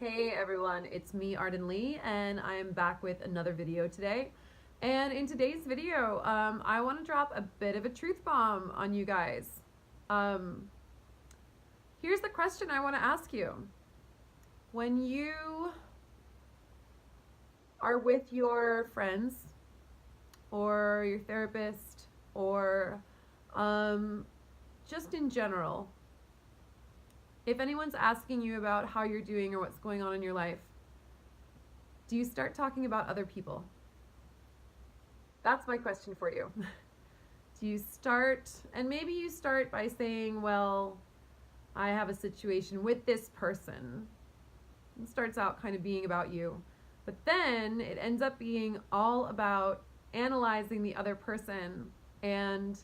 Hey everyone, it's me Arden Lee and I'm back with another video today. And in today's video, I want to drop a bit of a truth bomb on you guys. Um, Here's the question I want to ask you. When you are with your friends or your therapist or just in general, if anyone's asking you about how you're doing or what's going on in your life, do you start talking about other people? That's my question for you. Do you start, and maybe you start by saying, well, I have a situation with this person. It starts out kind of being about you. But then it ends up being all about analyzing the other person and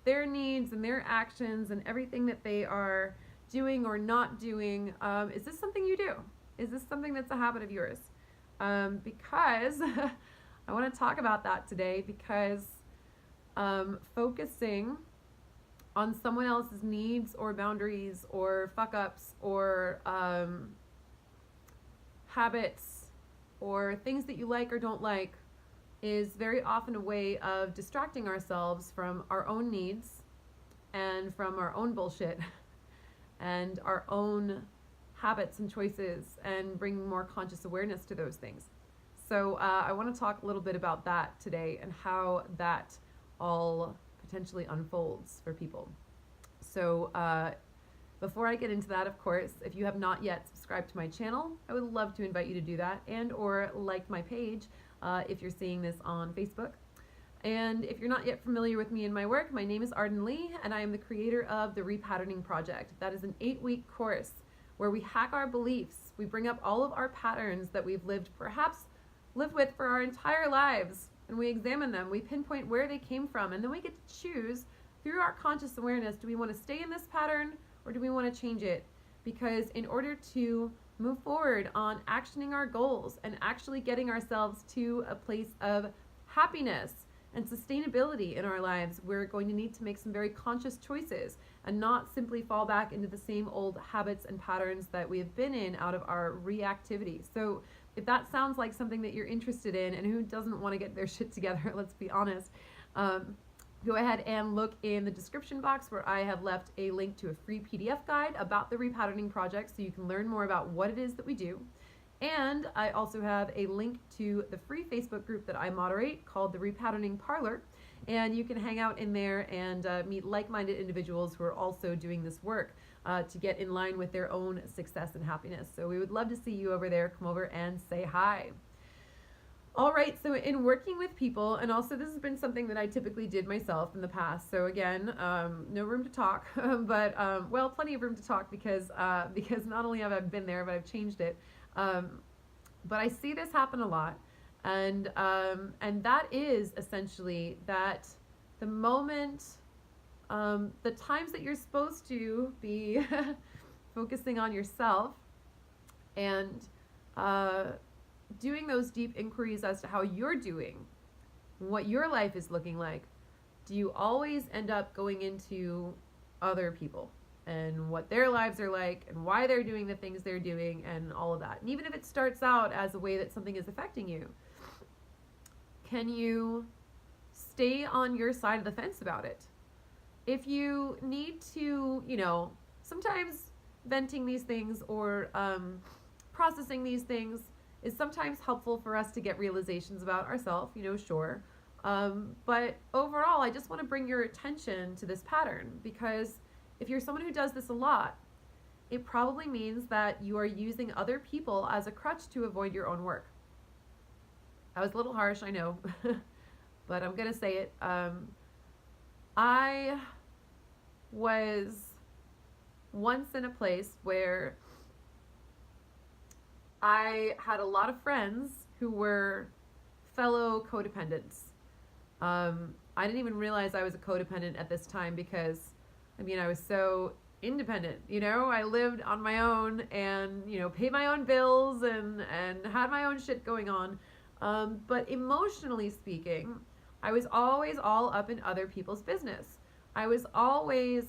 their needs and their actions and everything that they are doing or not doing. Is this something you do? Is this something that's a habit of yours? Because I want to talk about that today because focusing on someone else's needs or boundaries or fuck ups or habits or things that you like or don't like is very often a way of distracting ourselves from our own needs and from our own bullshit and our own habits and choices and bring more conscious awareness to those things. So I want to talk a little bit about that today and how that all potentially unfolds for people. So before I get into that, of course, if you have not yet subscribed to my channel, I would love to invite you to do that and or like my page if you're seeing this on Facebook. And if you're not yet familiar with me and my work, my name is Arden Lee and I am the creator of the Repatterning Project. That is an 8-week course where we hack our beliefs. We bring up all of our patterns that we've perhaps lived with for our entire lives, and we examine them. We pinpoint where they came from, and then we get to choose through our conscious awareness, do we want to stay in this pattern or do we want to change it? Because in order to move forward on actioning our goals and actually getting ourselves to a place of happiness and sustainability in our lives, we're going to need to make some very conscious choices and not simply fall back into the same old habits and patterns that we have been in out of our reactivity. So if that sounds like something that you're interested in, and who doesn't want to get their shit together, let's be honest, go ahead and look in the description box where I have left a link to a free PDF guide about the Repatterning Project so you can learn more about what it is that we do. And I also have a link to the free Facebook group that I moderate called the Repatterning Parlor. And you can hang out in there and meet like-minded individuals who are also doing this work to get in line with their own success and happiness. So we would love to see you over there. Come over and say hi. All right, so in working with people, and also this has been something that I typically did myself in the past. So again, no room to talk, but well, plenty of room to talk because not only have I been there, but I've changed it. But I see this happen a lot, and that is essentially that the moment, the times that you're supposed to be focusing on yourself and doing those deep inquiries as to how you're doing, what your life is looking like, do you always end up going into other people and what their lives are like and why they're doing the things they're doing and all of that? And even if it starts out as a way that something is affecting you, can you stay on your side of the fence about it? If you need to, sometimes venting these things or processing these things is sometimes helpful for us to get realizations about ourselves, sure. But overall, I just want to bring your attention to this pattern because if you're someone who does this a lot, it probably means that you are using other people as a crutch to avoid your own work. That was a little harsh, I know, but I'm going to say it. I was once in a place where I had a lot of friends who were fellow codependents. I didn't even realize I was a codependent at this time because, I was so independent. I lived on my own and, paid my own bills and had my own shit going on. But emotionally speaking, I was always all up in other people's business. I was always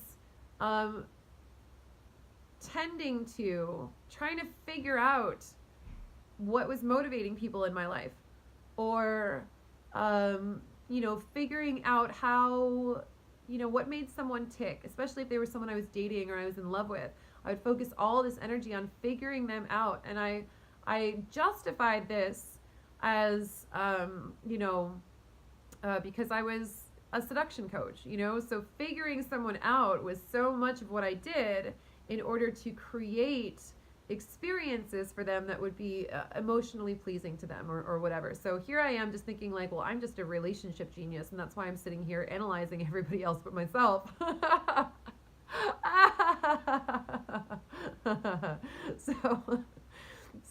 trying to figure out what was motivating people in my life, or figuring out how, what made someone tick, especially if they were someone I was dating or I was in love with. I would focus all this energy on figuring them out, and I justified this as because I was a seduction coach, so figuring someone out was so much of what I did in order to create experiences for them that would be emotionally pleasing to them, or whatever. So here I am just thinking like, well, I'm just a relationship genius, and that's why I'm sitting here analyzing everybody else but myself.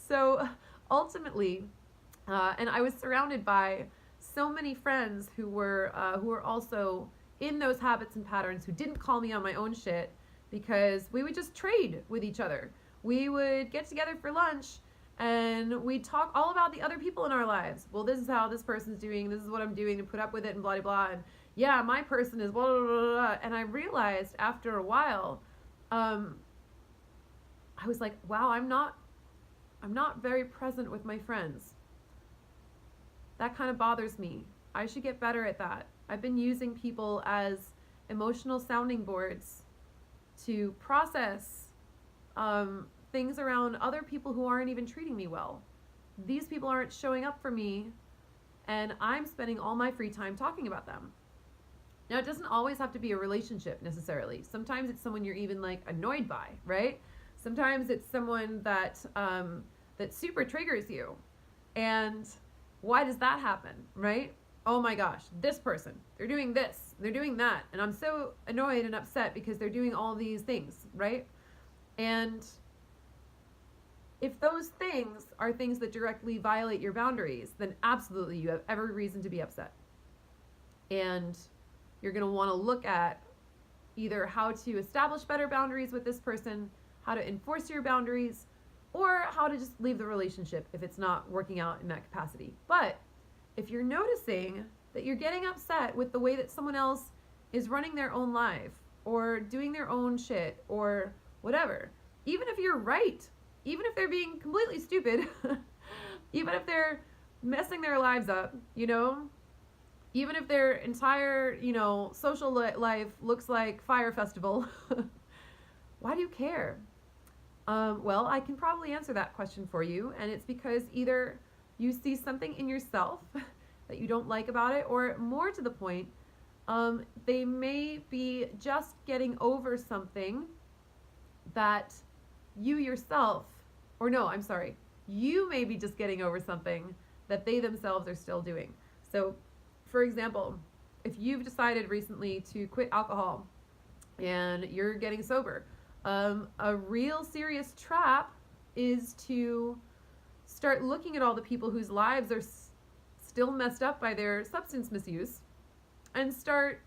so ultimately, and I was surrounded by so many friends who were also in those habits and patterns, who didn't call me on my own shit, because we would just trade with each other. We would get together for lunch and we'd talk all about the other people in our lives. Well, this is how this person's doing, this is what I'm doing to put up with it, and blah, blah, blah. And yeah, my person is blah, blah, blah, blah, blah. And I realized after a while, I was like, wow, I'm not very present with my friends. That kind of bothers me. I should get better at that. I've been using people as emotional sounding boards to process things around other people who aren't even treating me well. These people aren't showing up for me, and I'm spending all my free time talking about them. Now, it doesn't always have to be a relationship necessarily. Sometimes it's someone you're even like annoyed by, right? Sometimes it's someone that that super triggers you. And why does that happen, right? Oh my gosh, this person, they're doing this, they're doing that, and I'm so annoyed and upset because they're doing all these things, right? And if those things are things that directly violate your boundaries, then absolutely you have every reason to be upset. And you're going to want to look at either how to establish better boundaries with this person, how to enforce your boundaries, or how to just leave the relationship if it's not working out in that capacity. But if you're noticing that you're getting upset with the way that someone else is running their own life or doing their own shit or whatever, even if you're right, even if they're being completely stupid, even if they're messing their lives up, even if their entire, social life looks like Fire Festival, why do you care? Well, I can probably answer that question for you, and it's because either you see something in yourself that you don't like about it, or more to the point, they may be just getting over something that you yourself, or no, I'm sorry, you may be just getting over something that they themselves are still doing. So, for example, if you've decided recently to quit alcohol and you're getting sober, a real serious trap is to start looking at all the people whose lives are still messed up by their substance misuse and start,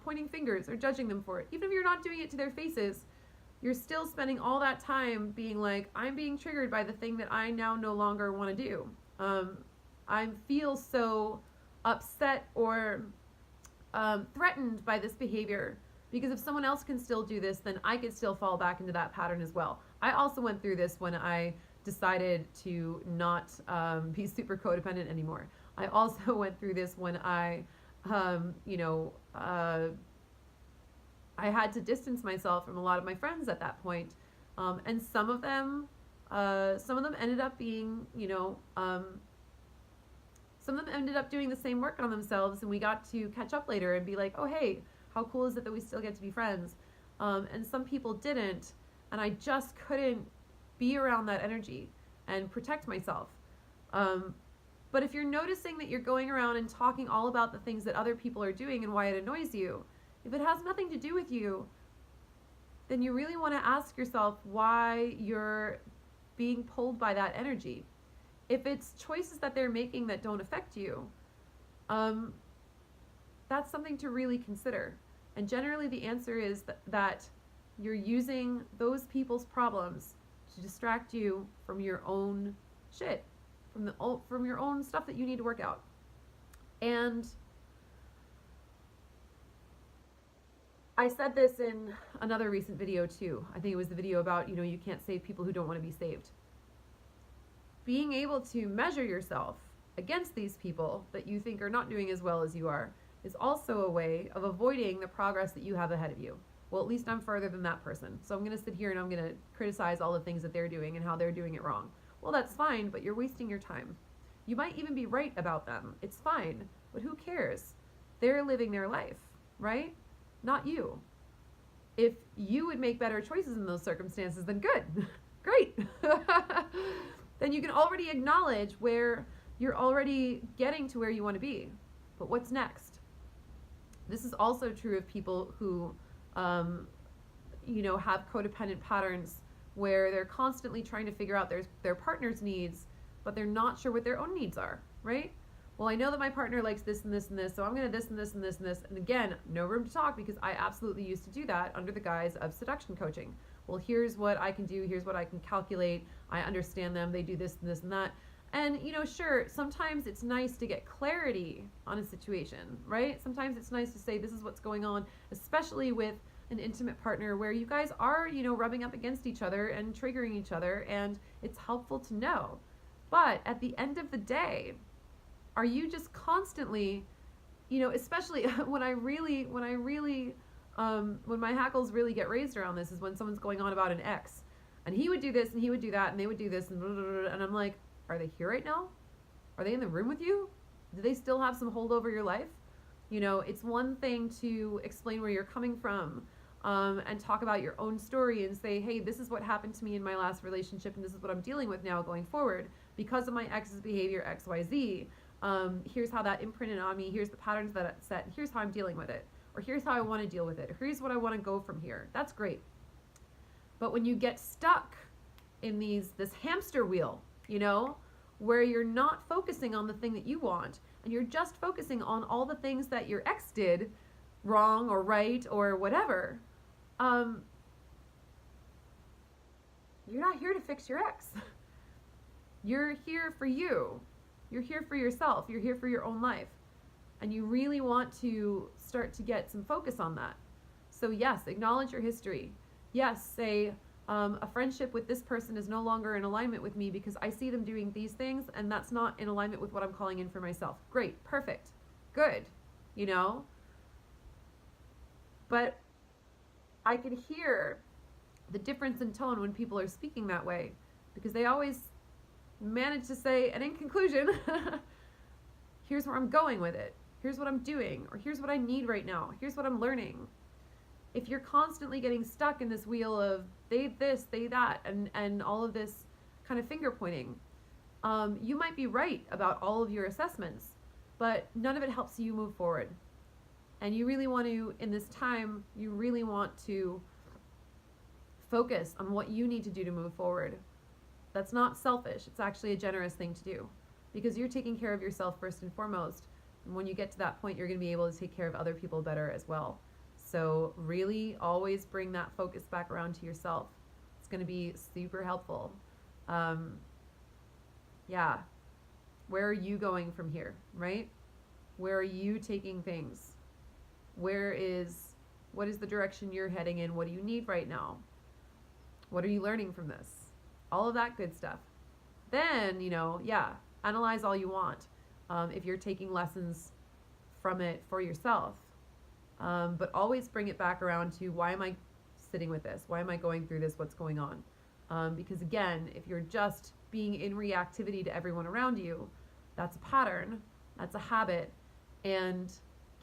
pointing fingers or judging them for it. Even if you're not doing it to their faces, you're still spending all that time being like, I'm being triggered by the thing that I now no longer want to do. I feel so upset or threatened by this behavior, because if someone else can still do this, then I could still fall back into that pattern as well. I also went through this when I decided to not be super codependent anymore. I also went through this when I had to distance myself from a lot of my friends at that point. And some of them ended up being, some of them ended up doing the same work on themselves, and we got to catch up later and be like, oh, hey, how cool is it that we still get to be friends? And some people didn't, and I just couldn't be around that energy and protect myself. But if you're noticing that you're going around and talking all about the things that other people are doing and why it annoys you, if it has nothing to do with you, then you really want to ask yourself why you're being pulled by that energy. If it's choices that they're making that don't affect you, that's something to really consider. And generally the answer is that you're using those people's problems to distract you from your own shit, from your own stuff that you need to work out. And I said this in another recent video too. I think it was the video about, you can't save people who don't want to be saved. Being able to measure yourself against these people that you think are not doing as well as you are is also a way of avoiding the progress that you have ahead of you. Well, at least I'm further than that person. So I'm going to sit here and I'm going to criticize all the things that they're doing and how they're doing it wrong. Well, that's fine, but you're wasting your time. You might even be right about them. It's fine, but who cares? They're living their life, right? Not you. If you would make better choices in those circumstances, then good. Great. Then you can already acknowledge where you're already getting to where you want to be. But what's next? This is also true of people who, have codependent patterns where they're constantly trying to figure out their partner's needs, but they're not sure what their own needs are, right? Well, I know that my partner likes this and this and this, so I'm going to this and this and this and this. And again, no room to talk because I absolutely used to do that under the guise of seduction coaching. Well, here's what I can do. Here's what I can calculate. I understand them. They do this and this and that. And, sure, sometimes it's nice to get clarity on a situation, right? Sometimes it's nice to say this is what's going on, especially with an intimate partner where you guys are, rubbing up against each other and triggering each other, and it's helpful to know. But at the end of the day, are you just constantly, especially when my hackles really get raised around this is when someone's going on about an ex, and he would do this and he would do that and they would do this and blah, blah, blah, and I'm like, are they here right now? Are they in the room with you? Do they still have some hold over your life? It's one thing to explain where you're coming from, and talk about your own story and say, hey, this is what happened to me in my last relationship and this is what I'm dealing with now going forward because of my ex's behavior XYZ. Here's how that imprinted on me. Here's the patterns that it set. Here's how I'm dealing with it. Or here's how I want to deal with it. Or here's what I want to go from here. That's great. But when you get stuck in this hamster wheel, where you're not focusing on the thing that you want and you're just focusing on all the things that your ex did wrong or right or whatever, you're not here to fix your ex. You're here for you. You're here for yourself. You're here for your own life. And you really want to start to get some focus on that. So yes, acknowledge your history. Yes, say a friendship with this person is no longer in alignment with me because I see them doing these things and that's not in alignment with what I'm calling in for myself. Great, perfect, good, But I can hear the difference in tone when people are speaking that way because they always manage to say, and in conclusion, here's where I'm going with it. Here's what I'm doing, or here's what I need right now. Here's what I'm learning. If you're constantly getting stuck in this wheel of they this, they that, and all of this kind of finger pointing, you might be right about all of your assessments, but none of it helps you move forward. And you really want to, in this time, you really want to focus on what you need to do to move forward. That's not selfish. It's actually a generous thing to do because you're taking care of yourself first and foremost. And when you get to that point, you're going to be able to take care of other people better as well. So really always bring that focus back around to yourself. It's going to be super helpful. Yeah. Where are you going from here, right? Where are you taking things? What is the direction you're heading in? What do you need right now? What are you learning from this? All of that good stuff. Then, analyze all you want. If you're taking lessons from it for yourself. But always bring it back around to why am I sitting with this? Why am I going through this? What's going on? Because again, if you're just being in reactivity to everyone around you, that's a pattern, that's a habit, and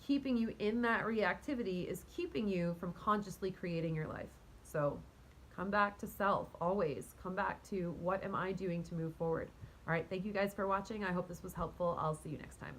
keeping you in that reactivity is keeping you from consciously creating your life. So come back to self, always. Come back to what am I doing to move forward? All right, thank you guys for watching. I hope this was helpful. I'll see you next time.